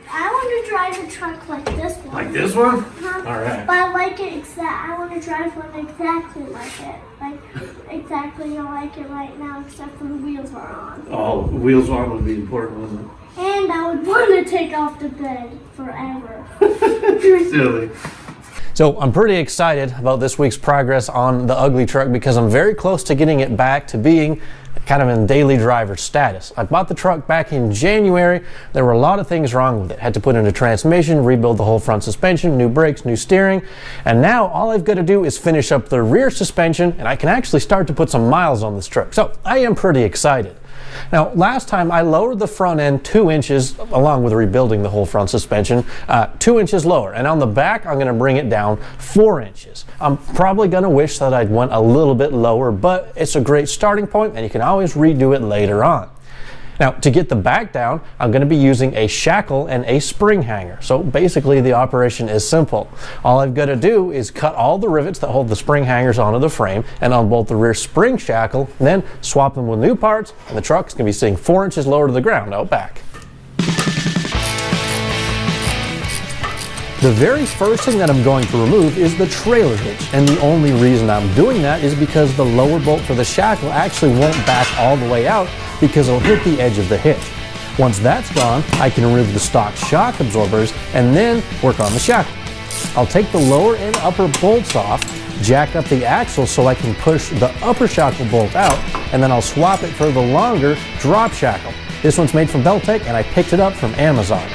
I want to drive a truck like this one. Like this one? All right. But I like it I want to drive one exactly like it. Like exactly like it right now, except for the wheels are on. Oh, wheels on would be important, wouldn't it? And I would want to take off the bed forever. You're silly. So I'm pretty excited about this week's progress on the UglyTruck because I'm very close to getting it back to being kind of in daily driver status. I bought the truck back in January. There were a lot of things wrong with it. Had to put in a transmission, rebuild the whole front suspension, new brakes, new steering, and now all I've got to do is finish up the rear suspension and I can actually start to put some miles on this truck. So I am pretty excited. Now, last time I lowered the front end 2 inches, along with rebuilding the whole front suspension, 2 inches lower. And on the back, I'm going to bring it down 4 inches. I'm probably going to wish that I'd went a little bit lower, but it's a great starting point, and you can always redo it later on. Now, to get the back down, I'm going to be using a shackle and a spring hanger. So basically, the operation is simple. All I've got to do is cut all the rivets that hold the spring hangers onto the frame and unbolt the rear spring shackle, and then swap them with new parts, and the truck's going to be sitting 4 inches lower to the ground out back. The very first thing that I'm going to remove is the trailer hitch, and the only reason I'm doing that is because the lower bolt for the shackle actually won't back all the way out because it'll hit the edge of the hitch. Once that's gone, I can remove the stock shock absorbers and then work on the shackle. I'll take the lower and upper bolts off, jack up the axle so I can push the upper shackle bolt out, and then I'll swap it for the longer drop shackle. This one's made from Belltech and I picked it up from Amazon.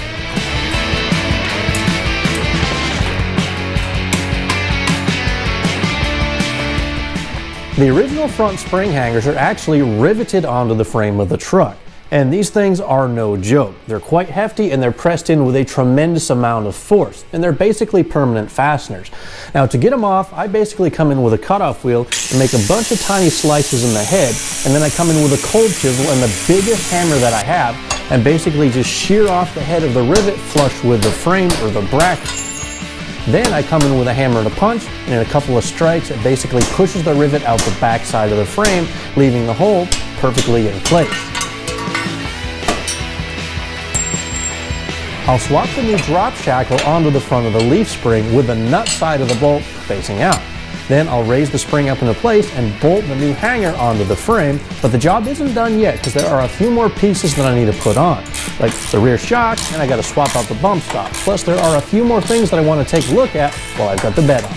The original front spring hangers are actually riveted onto the frame of the truck. And these things are no joke. They're quite hefty and they're pressed in with a tremendous amount of force. And they're basically permanent fasteners. Now to get them off, I basically come in with a cutoff wheel and make a bunch of tiny slices in the head. And then I come in with a cold chisel and the biggest hammer that I have and basically just shear off the head of the rivet flush with the frame or the bracket. Then I come in with a hammer and a punch, and in a couple of strikes it basically pushes the rivet out the back side of the frame, leaving the hole perfectly in place. I'll swap the new drop shackle onto the front of the leaf spring with the nut side of the bolt facing out. Then I'll raise the spring up into place and bolt the new hanger onto the frame, but the job isn't done yet because there are a few more pieces that I need to put on, like the rear shock, and I got to swap out the bump stops. Plus there are a few more things that I want to take a look at while I've got the bed on.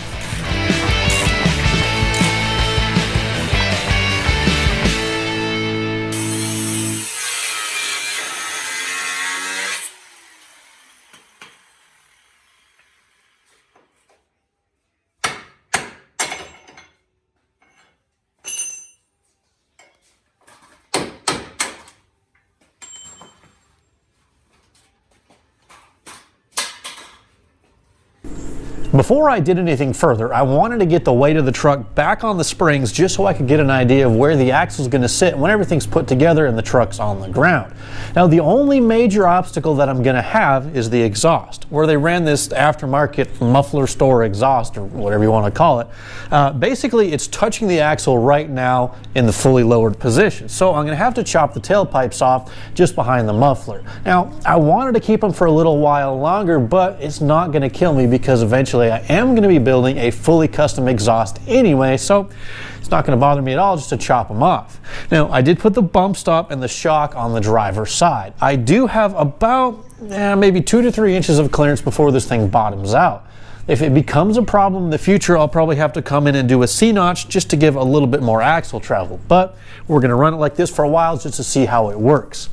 Before I did anything further, I wanted to get the weight of the truck back on the springs just so I could get an idea of where the axle is going to sit when everything's put together and the truck's on the ground. Now the only major obstacle that I'm going to have is the exhaust, where they ran this aftermarket muffler store exhaust or whatever you want to call it. Basically it's touching the axle right now in the fully lowered position. So I'm going to have to chop the tailpipes off just behind the muffler. Now I wanted to keep them for a little while longer, but it's not going to kill me because eventually I am going to be building a fully custom exhaust anyway, so it's not going to bother me at all just to chop them off. Now, I did put the bump stop and the shock on the driver's side. I do have about maybe 2 to 3 inches of clearance before this thing bottoms out. If it becomes a problem in the future, I'll probably have to come in and do a C-notch just to give a little bit more axle travel. But we're going to run it like this for a while just to see how it works.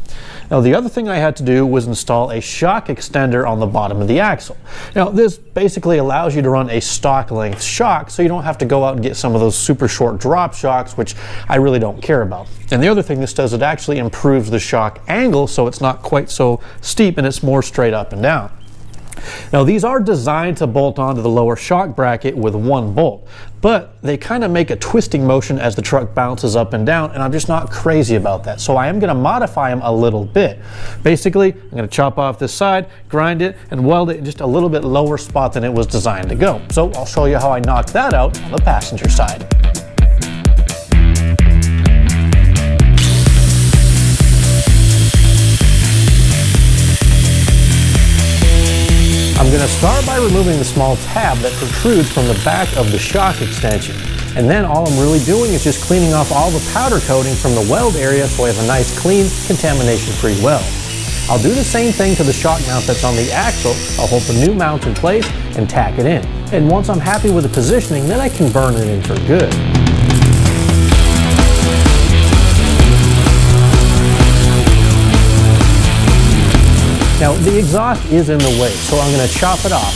Now the other thing I had to do was install a shock extender on the bottom of the axle. Now this basically allows you to run a stock length shock so you don't have to go out and get some of those super short drop shocks, which I really don't care about. And the other thing this does, it actually improves the shock angle so it's not quite so steep and it's more straight up and down. Now these are designed to bolt onto the lower shock bracket with one bolt, but they kind of make a twisting motion as the truck bounces up and down, and I'm just not crazy about that. So I am going to modify them a little bit. Basically, I'm going to chop off this side, grind it, and weld it in just a little bit lower spot than it was designed to go. So I'll show you how I knock that out on the passenger side. going to start by removing the small tab that protrudes from the back of the shock extension. And then all I'm really doing is just cleaning off all the powder coating from the weld area so I have a nice clean, contamination-free weld. I'll do the same thing to the shock mount that's on the axle. I'll hold the new mount in place and tack it in. And once I'm happy with the positioning, then I can burn it in for good. Now, the exhaust is in the way, so I'm going to chop it off.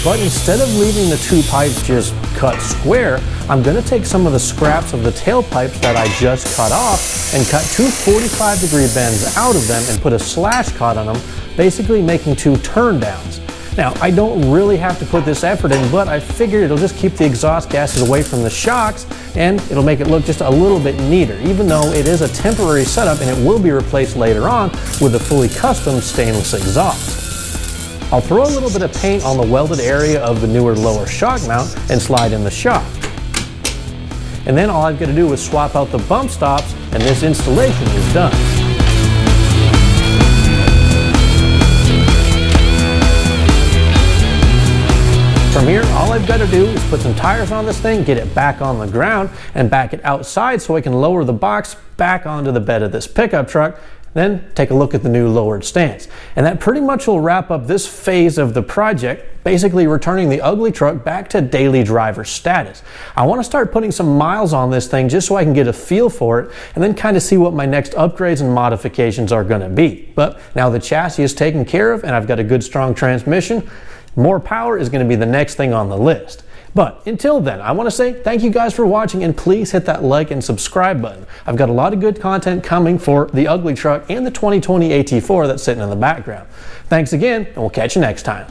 But instead of leaving the two pipes just cut square, I'm going to take some of the scraps of the tailpipes that I just cut off and cut two 45-degree bends out of them and put a slash cut on them, basically making two turn downs. Now, I don't really have to put this effort in, but I figured it'll just keep the exhaust gases away from the shocks and it'll make it look just a little bit neater, even though it is a temporary setup and it will be replaced later on with a fully custom stainless exhaust. I'll throw a little bit of paint on the welded area of the newer lower shock mount and slide in the shock. And then all I've got to do is swap out the bump stops and this installation is done. From here, all I've got to do is put some tires on this thing, get it back on the ground, and back it outside so I can lower the box back onto the bed of this pickup truck, then take a look at the new lowered stance. And that pretty much will wrap up this phase of the project, basically returning the UglyTruck back to daily driver status. I want to start putting some miles on this thing just so I can get a feel for it and then kind of see what my next upgrades and modifications are going to be. But now the chassis is taken care of and I've got a good strong transmission, more power is going to be the next thing on the list. But until then, I want to say thank you guys for watching and please hit that like and subscribe button. I've got a lot of good content coming for the UglyTruck and the 2020 AT4 that's sitting in the background. Thanks again, and we'll catch you next time.